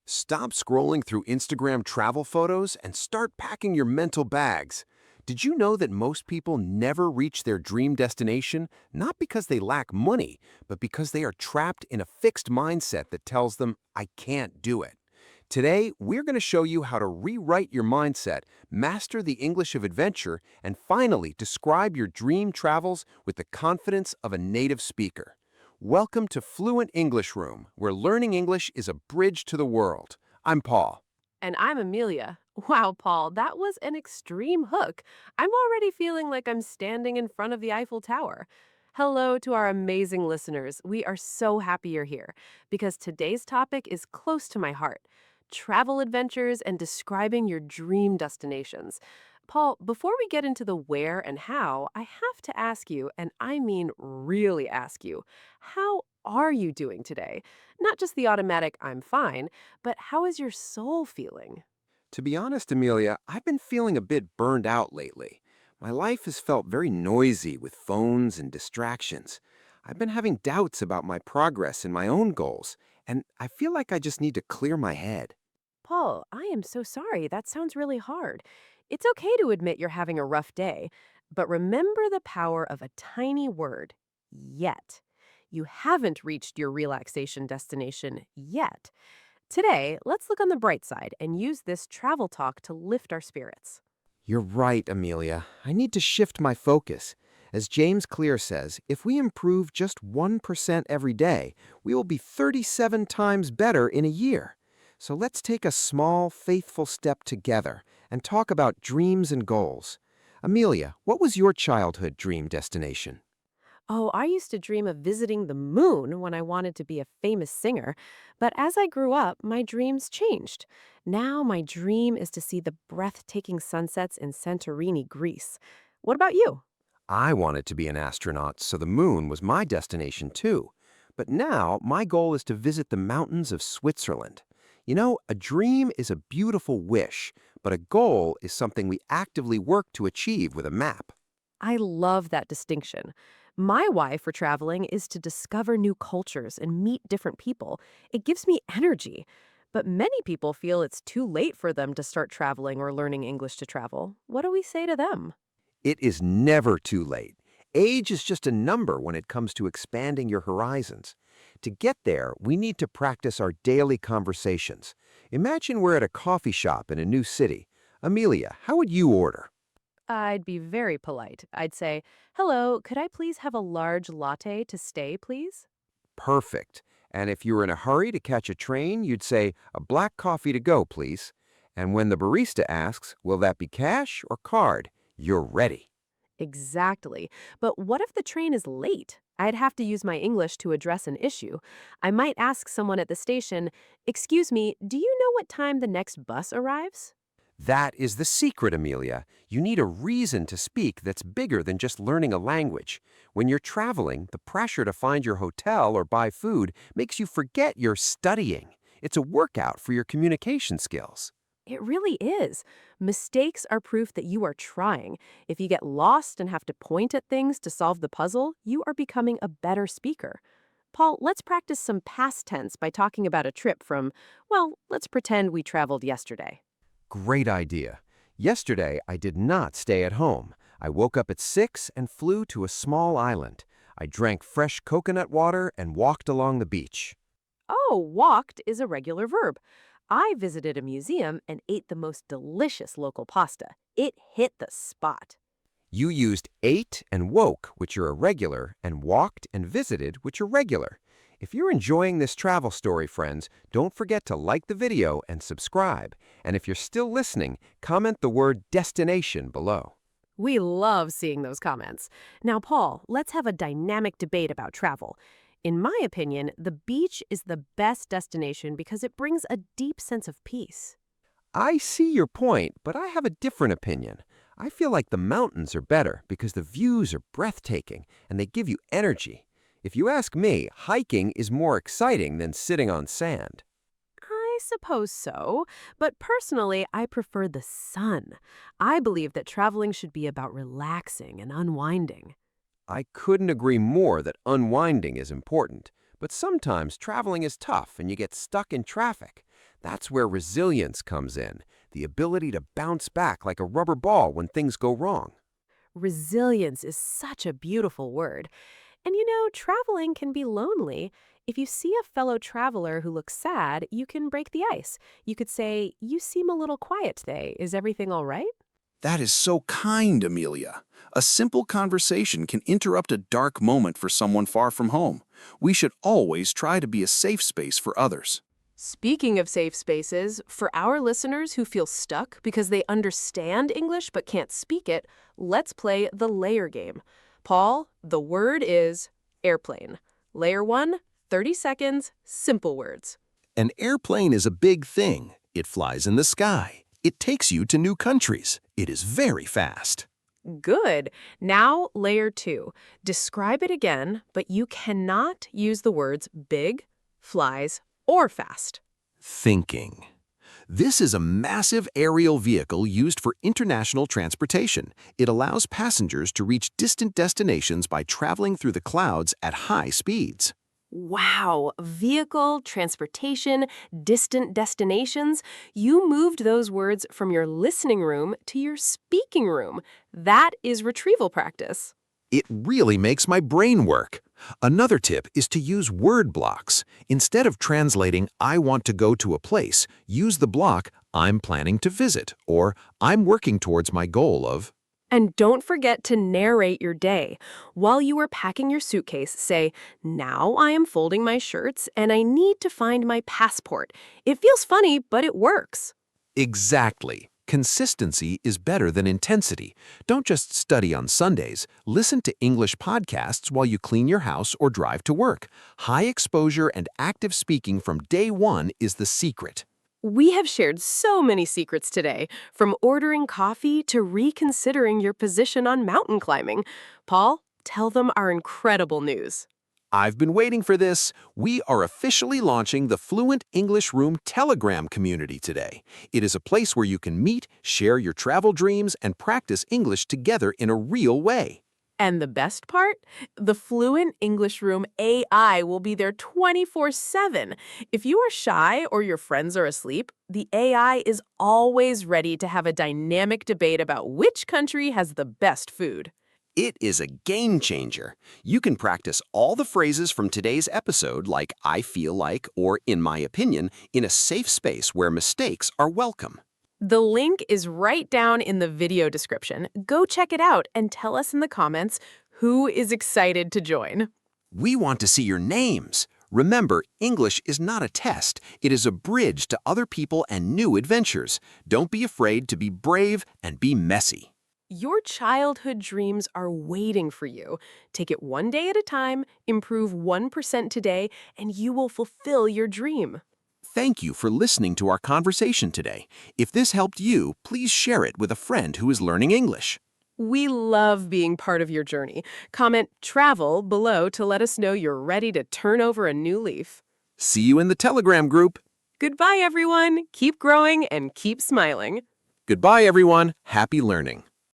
Stop scrolling through Instagram travel photos and start packing your mental bags. Did you know that most people never reach their dream destination, not because they lack money, but because they are trapped in a fixed mindset that tells them, I can't do it? Today, we're going to show you how to rewrite your mindset, master the English of adventure, and finally describe your dream travels with the confidence of a native speaker. Welcome to Fluent English Room, where learning English is a bridge to the world. I'm Paul. And I'm Amelia. Wow, Paul, that was an extreme hook. I'm already feeling like I'm standing in front of the Eiffel Tower. Hello to our amazing listeners. We are so happy you're here because today's topic is close to my heart: travel adventures and describing your dream destinations. Paul, before we get into the where and how, I have to ask you, and I mean really ask you, how are you doing today? Not just the automatic I'm fine, but how is your soul feeling? To be honest, Amelia, I've been feeling a bit burned out lately. My life has felt very noisy with phones and distractions. I've been having doubts about my progress and my own goals, and I feel like I just need to clear my head. Paul, I am so sorry. That sounds really hard. It's okay to admit you're having a rough day, but remember the power of a tiny word: yet. You haven't reached your relaxation destination yet. Today, let's look on the bright side and use this travel talk to lift our spirits. You're right, Amelia. I need to shift my focus. As James Clear says, if we improve just 1% every day, we will be 37 times better in a year. So let's take a small, faithful step together and talk about dreams and goals. Amelia, what was your childhood dream destination? Oh, I used to dream of visiting the moon when I wanted to be a famous singer, but as I grew up, my dreams changed. Now my dream is to see the breathtaking sunsets in Santorini, Greece. What about you? I wanted to be an astronaut, so the moon was my destination too. But now my goal is to visit the mountains of Switzerland. You know, a dream is a beautiful wish, but a goal is something we actively work to achieve with a map. I love that distinction. My why for traveling is to discover new cultures and meet different people. It gives me energy. But many people feel it's too late for them to start traveling or learning English to travel. What do we say to them? It is never too late. Age is just a number when it comes to expanding your horizons. To get there, we need to practice our daily conversations. Imagine we're at a coffee shop in a new city. Amelia, how would you order? I'd be very polite. I'd say, "Hello, could I please have a large latte to stay, please?" Perfect. And if you were in a hurry to catch a train, you'd say, a black coffee to go, please. And when the barista asks, will that be cash or card? You're ready. Exactly. But what if the train is late? I'd have to use my English to address an issue. I might ask someone at the station, "Excuse me, do you know what time the next bus arrives?" That is the secret, Amelia. You need a reason to speak that's bigger than just learning a language. When you're traveling, the pressure to find your hotel or buy food makes you forget you're studying. It's a workout for your communication skills. It really is. Mistakes are proof that you are trying. If you get lost and have to point at things to solve the puzzle, you are becoming a better speaker. Paul, let's practice some past tense by talking about a trip from, well, let's pretend we traveled yesterday. Great idea. Yesterday, I did not stay at home. I woke up at 6 and flew to a small island. I drank fresh coconut water and walked along the beach. Oh, walked is a regular verb. I visited a museum and ate the most delicious local pasta. It hit the spot. You used ate and woke, which are irregular, and walked and visited, which are regular. If you're enjoying this travel story, friends, don't forget to like the video and subscribe. And if you're still listening, comment the word destination below. We love seeing those comments. Now, Paul, let's have a dynamic debate about travel. In my opinion, the beach is the best destination because it brings a deep sense of peace. I see your point, but I have a different opinion. I feel like the mountains are better because the views are breathtaking and they give you energy. If you ask me, hiking is more exciting than sitting on sand. I suppose so, but personally, I prefer the sun. I believe that traveling should be about relaxing and unwinding. I couldn't agree more that unwinding is important, but sometimes traveling is tough and you get stuck in traffic. That's where resilience comes in, the ability to bounce back like a rubber ball when things go wrong. Resilience is such a beautiful word. And traveling can be lonely. If you see a fellow traveler who looks sad, you can break the ice. You could say, "You seem a little quiet today. Is everything all right?" That is so kind, Amelia. A simple conversation can interrupt a dark moment for someone far from home. We should always try to be a safe space for others. Speaking of safe spaces, for our listeners who feel stuck because they understand English but can't speak it, let's play the layer game. Paul, the word is airplane. Layer 1, 30 seconds, simple words. An airplane is a big thing. It flies in the sky. It takes you to new countries. It is very fast. Good. Now, layer 2. Describe it again, but you cannot use the words big, flies, or fast. Thinking. This is a massive aerial vehicle used for international transportation. It allows passengers to reach distant destinations by traveling through the clouds at high speeds. Wow, vehicle, transportation, distant destinations. You moved those words from your listening room to your speaking room. That is retrieval practice. It really makes my brain work. Another tip is to use word blocks. Instead of translating "I want to go to a place," use the block "I'm planning to visit" or "I'm working towards my goal of." And don't forget to narrate your day. While you are packing your suitcase, say, "Now I am folding my shirts and I need to find my passport." It feels funny, but it works. Exactly. Consistency is better than intensity. Don't just study on Sundays. Listen to English podcasts while you clean your house or drive to work. High exposure and active speaking from day one is the secret. We have shared so many secrets today, from ordering coffee to reconsidering your position on mountain climbing. Paul, tell them our incredible news. I've been waiting for this. We are officially launching the Fluent English Room Telegram community today. It is a place where you can meet, share your travel dreams, and practice English together in a real way. And the best part? The Fluent English Room AI will be there 24/7. If you are shy or your friends are asleep, the AI is always ready to have a dynamic debate about which country has the best food. It is a game changer. You can practice all the phrases from today's episode, like "I feel like" or "in my opinion," in a safe space where mistakes are welcome. The link is right down in the video description. Go check it out and tell us in the comments who is excited to join. We want to see your names. Remember, English is not a test. It is a bridge to other people and new adventures. Don't be afraid to be brave and be messy. Your childhood dreams are waiting for you. Take it one day at a time, improve 1% today, and you will fulfill your dream. Thank you for listening to our conversation today. If this helped you, please share it with a friend who is learning English. We love being part of your journey. Comment "travel" below to let us know you're ready to turn over a new leaf. See you in the Telegram group. Goodbye, everyone. Keep growing and keep smiling. Goodbye, everyone. Happy learning.